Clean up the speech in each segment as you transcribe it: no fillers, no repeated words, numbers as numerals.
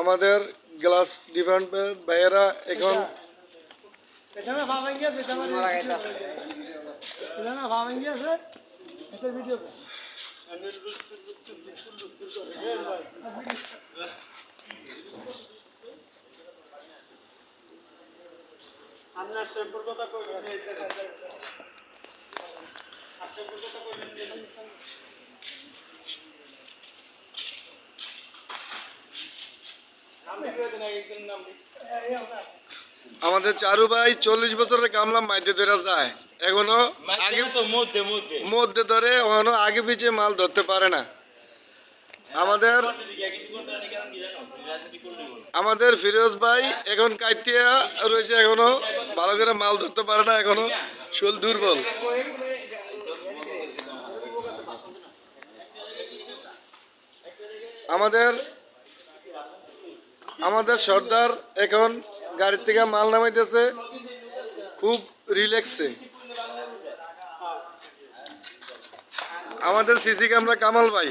আমাদের glass department ভাইয়েরা এখন আপনার সম্পর্কতা করবেন আমাদের চারু ভাই 40 বছরের কামলা মাইতে ধরে যায় এখনো আগে তো মধ্যে মধ্যে ধরে এখনো আগে পিছিয়ে মাল ধরতে পারে না। আমাদের আমাদের ফিরোজ ভাই এখন কাইটিয়া রয়েছে, এখনো ভালো করে মাল ধরতে পারে না, এখনো শরীর দুর্বল। আমাদের আমাদের সর্দার এখন গাড়ির থেকে মাল নামাইতেছে খুব রিল্যাক্সে। আমাদের সিসি ক্যামেরা কামাল ভাই,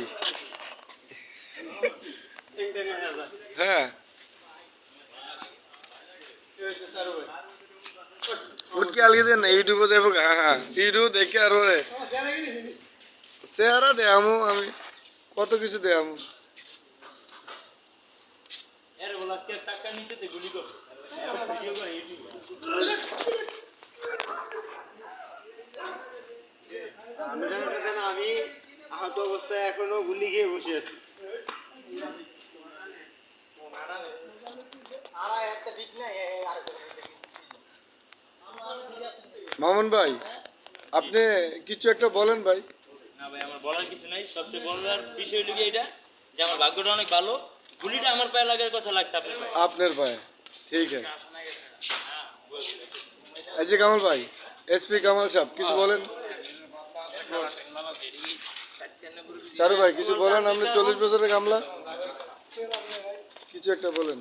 হ্যাঁ উঠকে আলগে দেন না ইউটিউবে দেবো। হ্যাঁ হ্যাঁ ইউটিউব দেখে আর ওরে চেহারা দেয়ামু আমি কত কিছু দেয়ামু। আমি আহত অবস্থায় এখনো গুলি খেয়ে বসে আছি। মামুন ভাই আপনি কিছু একটা বলেন ভাই। না ভাই আমার বলার কিছু নাই, সবচেয়ে বলার বিষয় হলো এটা যে আমার ভাগ্যটা অনেক ভালো, গুলিটা আমার পায়ে লাগার কথা লাগছে আপনার পায়ে। আপনার ভাই ঠিক আছে। এই যে কামাল ভাই, এসপি কামাল সাহেব কিছু বলেন। চারু ভাই কিছু বলেন, আপনি 40 বছরের কামলা, কিছু একটা বলেন।